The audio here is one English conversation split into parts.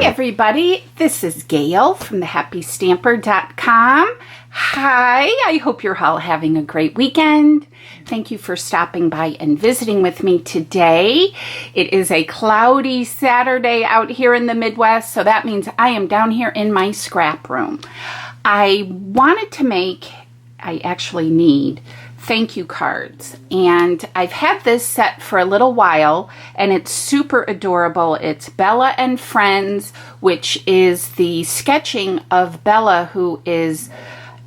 everybody, this is Gail from thehappystamper.com. Hi, I hope you're all having a great weekend. Thank you for stopping by and visiting with me today. It is a cloudy Saturday out here in the Midwest, so that means I am down here in my scrap room. I actually need thank you cards, and I've had this set for a little while, and it's super adorable. It's Bella and Friends, which is the sketching of Bella, who is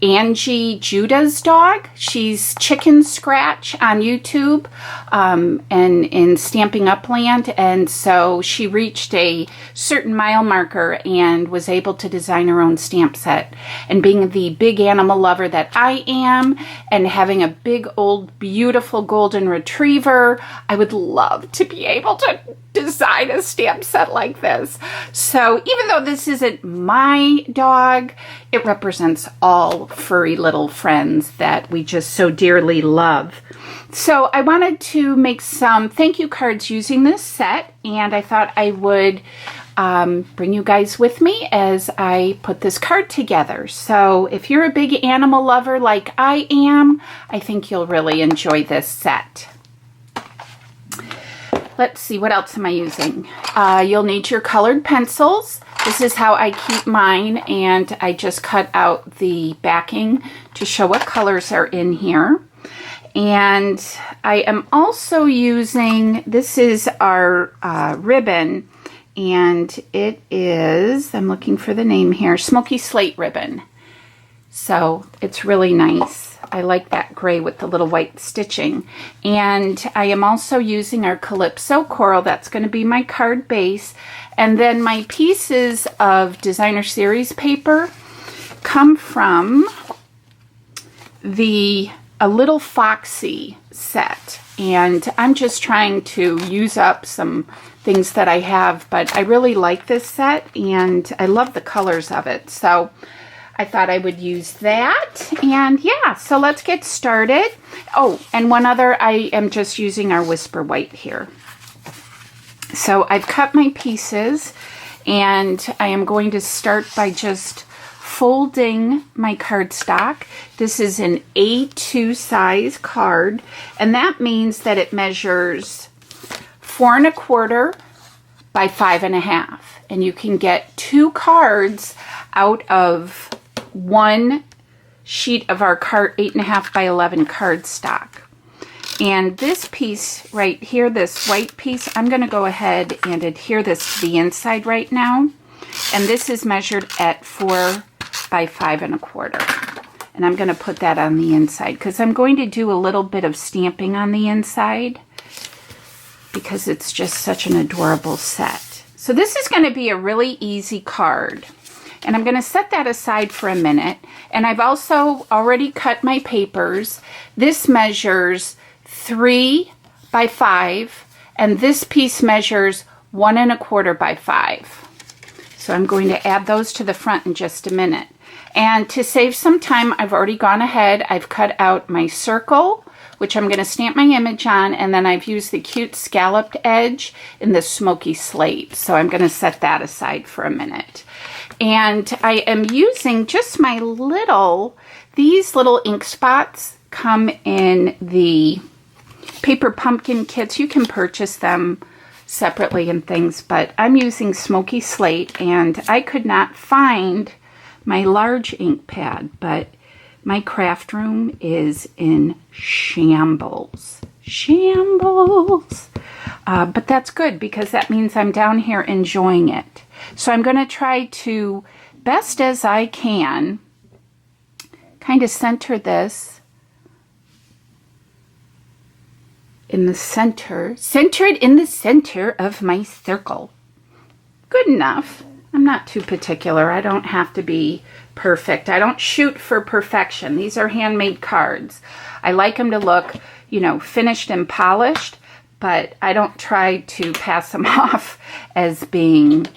Angie Judah's dog. She's Chicken Scratch on YouTube and in Stamping Upland, and so she reached a certain mile marker and was able to design her own stamp set. And being the big animal lover that I am, and having a big old beautiful golden retriever, I would love to be able to design a stamp set like this. So even though this isn't my dog, it represents all furry little friends that we just so dearly love. So I wanted to make some thank you cards using this set, and I thought I would bring you guys with me as I put this card together. So if you're a big animal lover like I am, I think you'll really enjoy this set. Let's see, what else am I using? You'll need your colored pencils. This is how I keep mine, and I just cut out the backing to show what colors are in here. And I am also using, this is our ribbon, and it is, I'm looking for the name here, Smoky Slate ribbon. So it's really nice. I like that gray with the little white stitching. And I am also using our Calypso Coral. That's going to be my card base. And then my pieces of designer series paper come from the A Little Foxy set. And I'm just trying to use up some things that I have, but I really like this set and I love the colors of it. So I thought I would use that, and yeah, so let's get started. Oh, and one other, I am just using our Whisper White here. So I've cut my pieces, and I am going to start by just folding my cardstock. This is an A2 size card, and that means that it measures 4 1/4 by 5 1/2, and you can get 2 cards out of one sheet of our 8 1/2 by 11 cardstock. And this piece right here, this white piece, I'm going to go ahead and adhere this to the inside right now. And this is measured at 4 by 5 1/4. And I'm going to put that on the inside because I'm going to do a little bit of stamping on the inside because it's just such an adorable set. So this is going to be a really easy card. And I'm going to set that aside for a minute. And I've also already cut my papers. This measures 3 by 5, and this piece measures 1 1/4 by 5. So I'm going to add those to the front in just a minute. And to save some time, I've already gone ahead. I've cut out my circle, which I'm going to stamp my image on, and then I've used the cute scalloped edge in the Smoky Slate. So I'm going to set that aside for a minute. And I am using just these little ink spots come in the paper pumpkin kits. You can purchase them separately and things, but I'm using Smoky Slate, and I could not find my large ink pad, but my craft room is in shambles. But that's good because that means I'm down here enjoying it. So I'm going to try to, best as I can, kind of center this in the center, centered in the center of my circle. Good enough. I'm not too particular. I don't have to be perfect. I don't shoot for perfection. These are handmade cards. I like them to look, you know, finished and polished, but I don't try to pass them off as being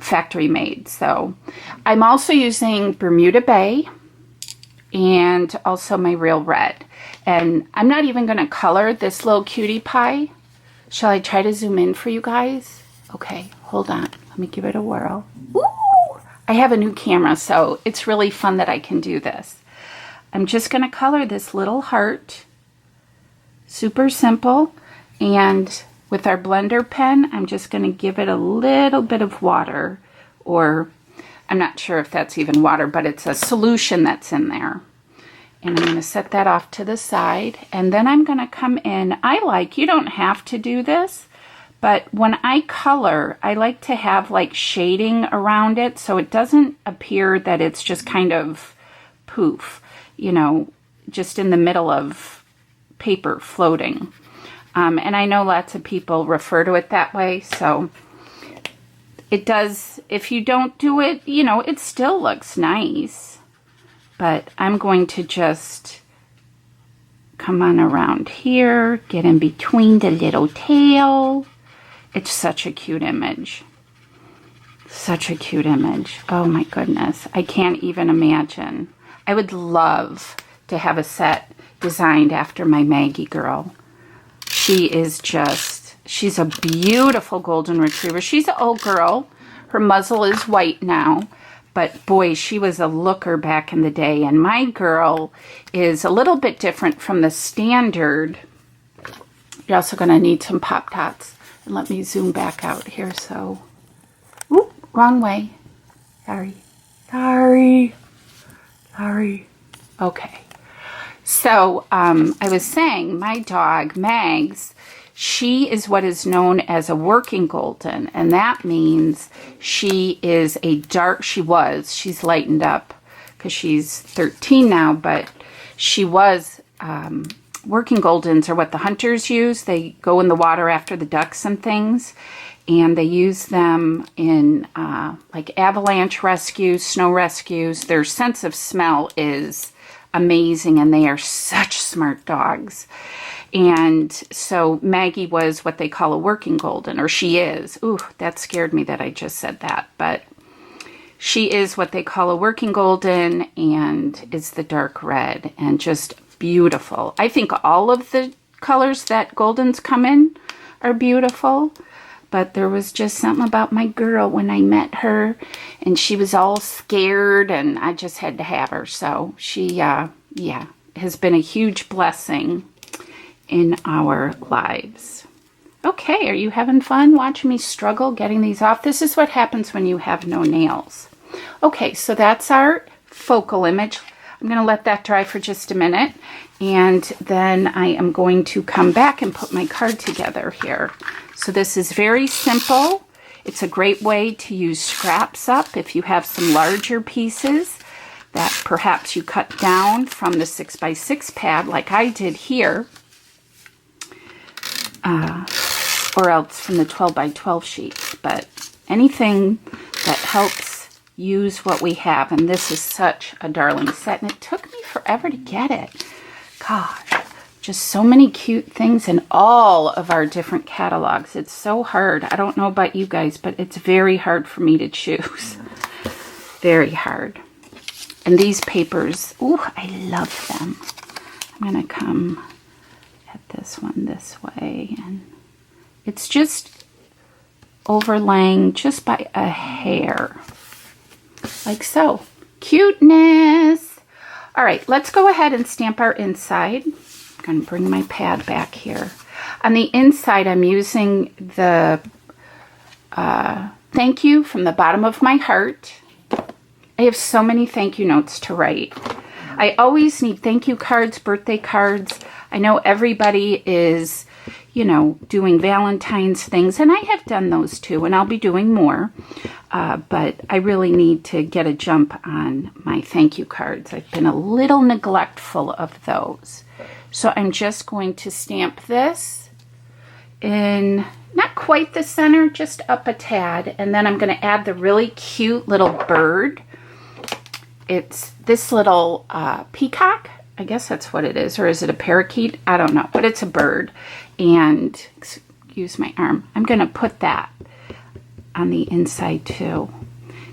factory made. So I'm also using Bermuda Bay and also my Real Red. And I'm not even going to color this little cutie pie. Shall I try to zoom in for you guys? Okay, Hold on. Let me give it a whirl. Ooh! I have a new camera, so it's really fun that I can do this. I'm just going to color this little heart. Super simple. And with our blender pen, I'm just going to give it a little bit of water, or I'm not sure if that's even water, but it's a solution that's in there. And I'm going to set that off to the side. And then I'm going to come in. You don't have to do this, but when I color, I like to have like shading around it so it doesn't appear that it's just kind of poof, you know, just in the middle of paper floating. And I know lots of people refer to it that way, so it does, if you don't do it, you know, it still looks nice. But I'm going to just come on around here, get in between the little tail. It's such a cute image. Such a cute image. Oh my goodness. I can't even imagine. I would love to have a set designed after my Maggie girl. She is just, she's a beautiful golden retriever. She's an old girl. Her muzzle is white now. But boy, she was a looker back in the day. And my girl is a little bit different from the standard. You're also going to need some Pop-Tarts. And let me zoom back out here. So, oop, wrong way. Sorry. Sorry. Sorry. Okay. So, I was saying, my dog, Mags, she is what is known as a working golden, and that means she is a dark, she's lightened up because she's 13 now, but she was, working goldens are what the hunters use. They go in the water after the ducks and things, and they use them in like avalanche rescues, snow rescues. Their sense of smell is amazing, and they are such smart dogs. And so Maggie was what they call a working golden, or she is. Ooh, that scared me that I just said that. But she is what they call a working golden, and is the dark red, and just beautiful. I think all of the colors that goldens come in are beautiful. But there was just something about my girl when I met her, and she was all scared, and I just had to have her. So she, yeah, has been a huge blessing in our lives. Okay, are you having fun watching me struggle getting these off? This is what happens when you have no nails. Okay, so that's our focal image. I'm going to let that dry for just a minute, and then I am going to come back and put my card together here. So this is very simple. It's a great way to use scraps up if you have some larger pieces that perhaps you cut down from the 6x6 pad like I did here, or else from the 12x12 sheets. But anything that helps use what we have. And this is such a darling set, and it took me forever to get it. Gosh. Just so many cute things in all of our different catalogs. It's so hard. I don't know about you guys, but it's very hard for me to choose. Very hard. And these papers, ooh, I love them. I'm going to come at this one this way. And it's just overlaying just by a hair. Like so. Cuteness. All right, let's go ahead and stamp our inside. I'm going to bring my pad back here. On the inside, I'm using the thank you from the bottom of my heart. I have so many thank you notes to write. I always need thank you cards, birthday cards. I know everybody is, you know, doing Valentine's things, and I have done those too, and I'll be doing more. But I really need to get a jump on my thank you cards. I've been a little neglectful of those. So I'm just going to stamp this in not quite the center, just up a tad. And then I'm going to add the really cute little bird. It's this little peacock. I guess that's what it is. Or is it a parakeet? I don't know. But it's a bird. And, excuse my arm, I'm going to put that on the inside too,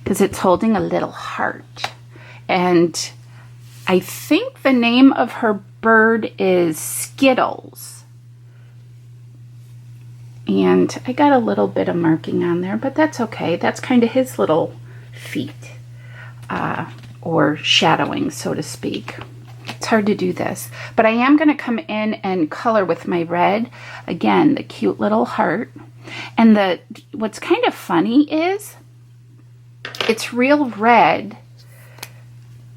because it's holding a little heart. And I think the name of her bird is Skittles. And I got a little bit of marking on there, but that's okay. That's kind of his little feet, or shadowing, so to speak. It's hard to do this, but I am going to come in and color with my red. Again, the cute little heart. And what's kind of funny is it's real red.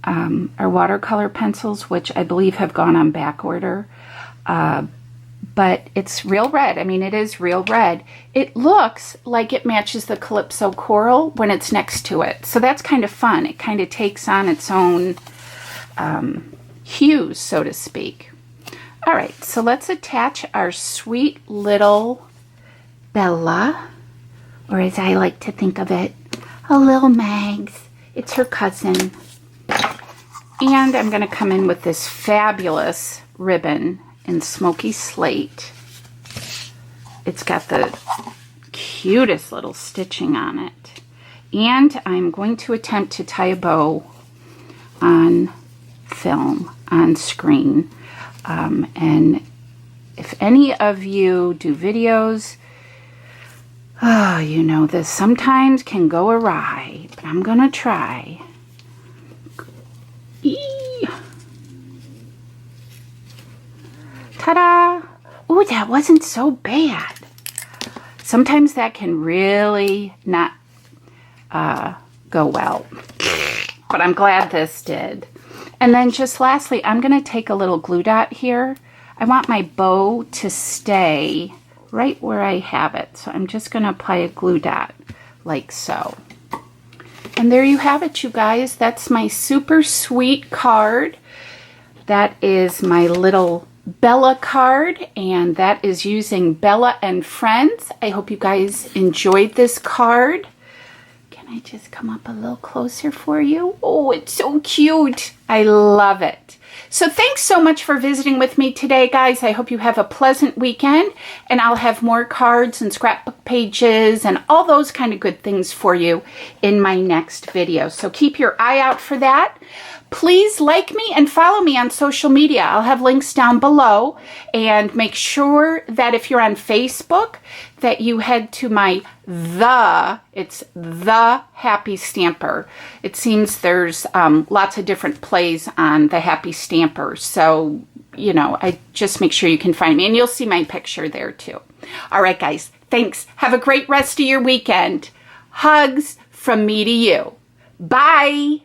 Our watercolor pencils, which I believe have gone on back order, but it's real red. I mean, it is real red. It looks like it matches the Calypso coral when it's next to it. So that's kind of fun. It kind of takes on its own hues, so to speak. All right, so let's attach our sweet little Bella, or as I like to think of it, a little Mags. It's her cousin. And I'm going to come in with this fabulous ribbon in Smoky Slate. It's got the cutest little stitching on it. And I'm going to attempt to tie a bow on film, on screen. And if any of you do videos, oh, you know this sometimes can go awry, but I'm going to try. Ta-da! Ooh, that wasn't so bad. Sometimes that can really not go well. But I'm glad this did. And then just lastly, I'm going to take a little glue dot here. I want my bow to stay right where I have it. So I'm just going to apply a glue dot like so. And there you have it, you guys. That's my super sweet card. That is my little Bella card, and that is using Bella and Friends. I hope you guys enjoyed this card. Can I just come up a little closer for you? Oh, it's so cute. I love it. So thanks so much for visiting with me today, guys. I hope you have a pleasant weekend, and I'll have more cards and scrapbook pages and all those kind of good things for you in my next video. So keep your eye out for that. Please like me and follow me on social media. I'll have links down below, and make sure that if you're on Facebook that you head to my it's The Happy Stamper. It seems there's lots of different plays on The Happy Stamper. So, you know, I just make sure you can find me, and you'll see my picture there too. All right, guys. Thanks. Have a great rest of your weekend. Hugs from me to you. Bye.